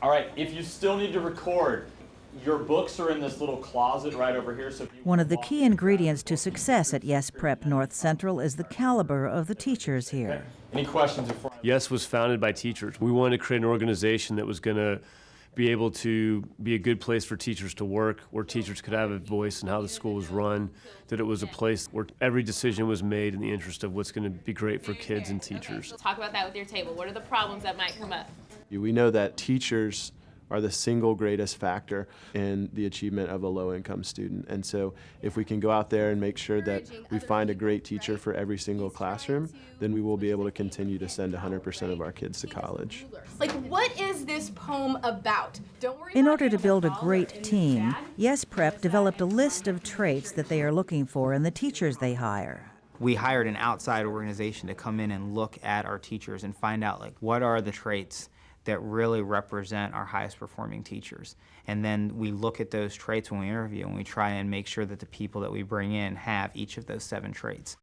All right, if you still need to record, your books are in this little closet right over here. So if you One of the key ingredients to success at Yes Prep North Central is the caliber of the teachers here. Any questions before? Yes was founded by teachers. We wanted to create an organization that was going to be able to be a good place for teachers to work, where teachers could have a voice in how the school was run, that it was a place where every decision was made in the interest of what's going to be great for kids and teachers. Okay, talk about that with your table. What are the problems that might come up? We know that teachers are the single greatest factor in the achievement of a low-income student. And so if we can go out there and make sure that we find a great teacher for every single classroom, then we will be able to continue to send 100% of our kids to college. Like, what is this poem about? Don't worry. In order to build a great team, Yes Prep developed a list of traits that they are looking for in the teachers they hire. We hired an outside organization to come in and look at our teachers and find out, like, what are the traits that really represent our highest performing teachers. And then we look at those traits when we interview, and we try and make sure that the people that we bring in have each of those 7 traits.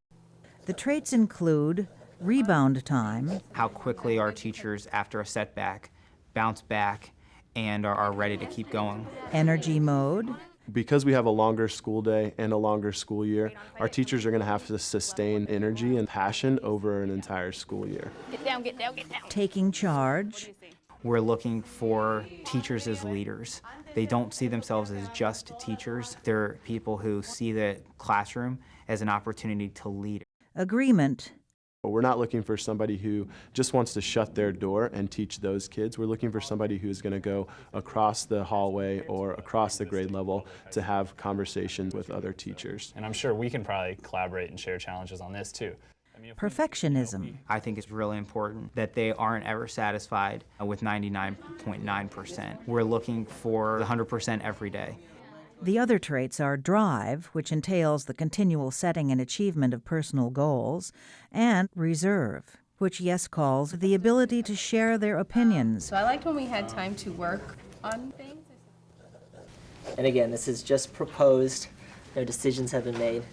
The traits include rebound time, How quickly our teachers, after a setback, bounce back and are ready to keep going. energy mode, Because we have a longer school day and a longer school year, our teachers are going to have to sustain energy and passion over an entire school year. Get down, get down, get down. taking charge, We're looking for teachers as leaders. They don't see themselves as just teachers. They're people who see the classroom as an opportunity to lead. agreement, But we're not looking for somebody who just wants to shut their door and teach those kids. We're looking for somebody who's going to go across the hallway or across the grade level to have conversations with other teachers. And I'm sure we can probably collaborate and share challenges on this too. perfectionism, I think it's really important that they aren't ever satisfied with 99.9%. We're looking for 100% every day. The other traits are drive, which entails the continual setting and achievement of personal goals, and reserve, which Yes calls the ability to share their opinions. So I liked when we had time to work on things. And again, this is just proposed, no decisions have been made,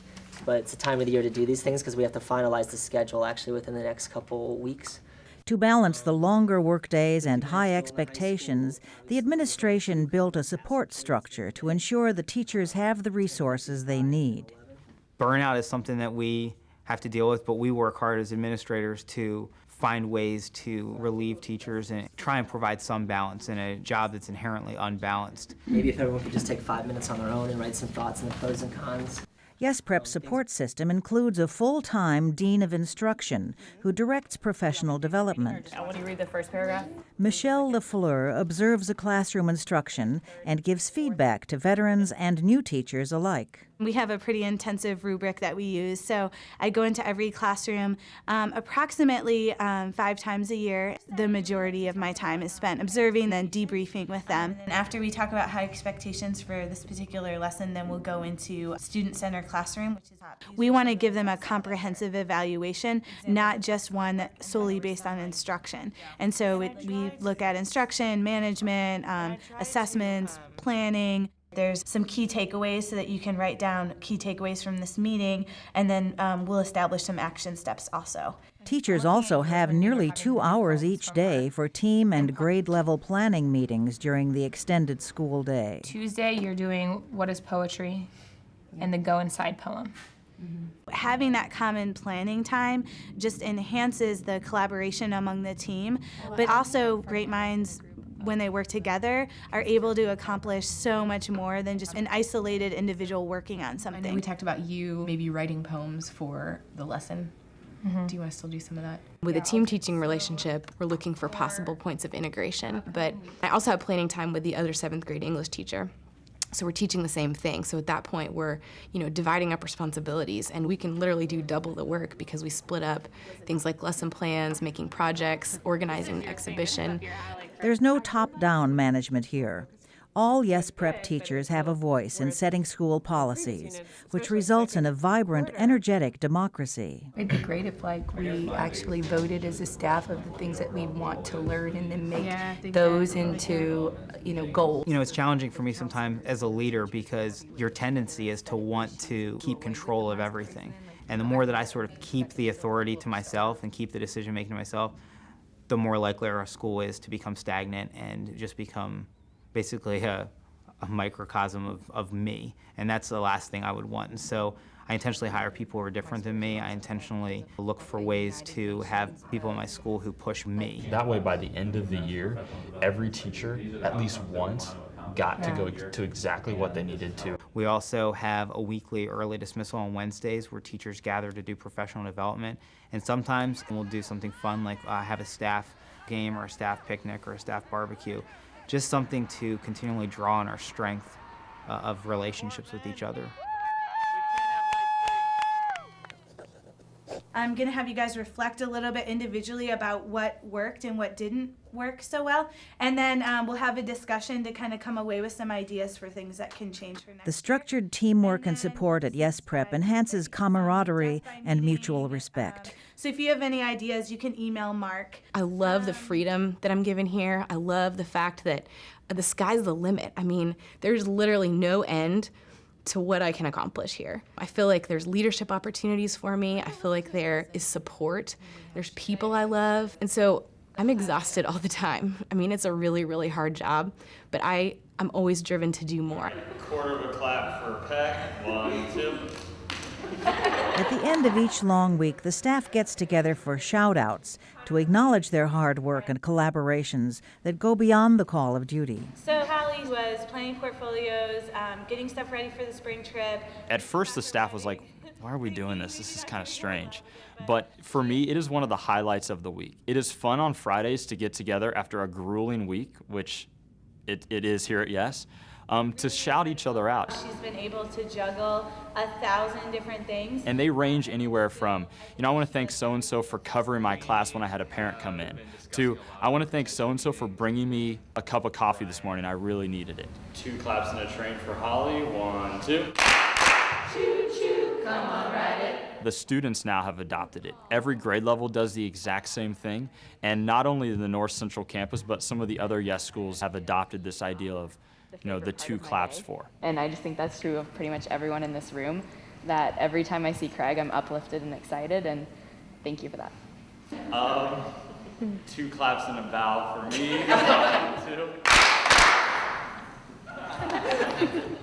but it's a time of the year to do these things because we have to finalize the schedule actually within the next couple weeks. To balance the longer workdays and high expectations, the administration built a support structure to ensure the teachers have the resources they need. Burnout is something that we have to deal with, but we work hard as administrators to find ways to relieve teachers and try and provide some balance in a job that's inherently unbalanced. Maybe if everyone could just take 5 minutes on their own and write some thoughts and the pros and cons. Yes Prep's support system includes a full-time dean of instruction who directs professional development. I want to read the first paragraph. Michelle LaFleur observes a classroom instruction and gives feedback to veterans and new teachers alike. We have a pretty intensive rubric that we use, so I go into every classroom approximately 5 times a year. The majority of my time is spent observing, then debriefing with them. And after we talk about high expectations for this particular lesson, then we'll go into student-centered classroom, which is we want to give them a comprehensive evaluation, not just one that's solely based on instruction. And so we look at instruction, management, assessments, planning. There's some key takeaways so that you can write down key takeaways from this meeting, and then we'll establish some action steps also. Teachers also have nearly 2 hours each day for team and grade level planning meetings during the extended school day. Tuesday, you're doing What is Poetry and the Go Inside poem. Having that common planning time just enhances the collaboration among the team, but also great minds, when they work together, are able to accomplish so much more than just an isolated individual working on something. We talked about you maybe writing poems for the lesson. Do you want to still do some of that? With a team teaching relationship, we're looking for possible points of integration, but I also have planning time with the other 7th grade English teacher. So we're teaching the same thing. So at that point, we're, dividing up responsibilities, and we can literally do double the work because we split up things like lesson plans, making projects, organizing the exhibition. There's no top-down management here. All Yes Prep teachers have a voice in setting school policies, which results in a vibrant, energetic democracy. It'd be great if we actually voted as a staff of the things that we want to learn and then make those into goals. It's challenging for me sometimes as a leader because your tendency is to want to keep control of everything. And the more that I sort of keep the authority to myself and keep the decision making to myself, the more likely our school is to become stagnant and just become basically a microcosm of me. And that's the last thing I would want. And so I intentionally hire people who are different than me. I intentionally look for ways to have people in my school who push me. That way, by the end of the year, every teacher, at least once, got to go to exactly what they needed to. We also have a weekly early dismissal on Wednesdays where teachers gather to do professional development. And sometimes we'll do something fun like have a staff game or a staff picnic or a staff barbecue. Just something to continually draw on our strength of relationships with each other. I'm going to have you guys reflect a little bit individually about what worked and what didn't work so well. And then we'll have a discussion to kind of come away with some ideas for things that can change for next The structured teamwork and support at Yes Prep enhances camaraderie and mutual respect. So if you have any ideas, you can email Mark. I love the freedom that I'm given here. I love the fact that the sky's the limit. I mean, there's literally no end to what I can accomplish here. I feel like there's leadership opportunities for me. I feel like there is support. There's people I love. And so I'm exhausted all the time. I mean, it's a really, really hard job, but I'm always driven to do more. Quarter of a clap for Peck. 1, 2. At the end of each long week, the staff gets together for shout-outs to acknowledge their hard work and collaborations that go beyond the call of duty. So Hallie was planning portfolios, getting stuff ready for the spring trip. At first, the staff was like, why are we doing this? This is kind of strange. But for me, it is one of the highlights of the week. It is fun on Fridays to get together after a grueling week, which it is here at Yes, to shout each other out. She's been able to juggle 1,000 different things. And they range anywhere from, I want to thank so-and-so for covering my class when I had a parent come in, to I want to thank so-and-so for bringing me a cup of coffee this morning. I really needed it. 2 claps and a train for Holly. 1, 2. Choo-choo, come on, ride it. The students now have adopted it. Every grade level does the exact same thing, and not only the North Central campus, but some of the other Yes schools have adopted this idea of the 2 claps for. And I just think that's true of pretty much everyone in this room, that every time I see Craig, I'm uplifted and excited, and thank you for that. 2 claps and a bow for me. 1, 2.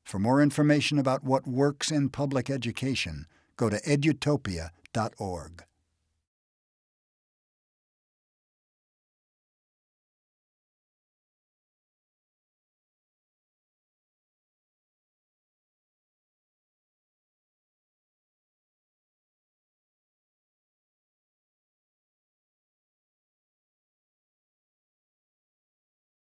For more information about what works in public education, go to edutopia.org.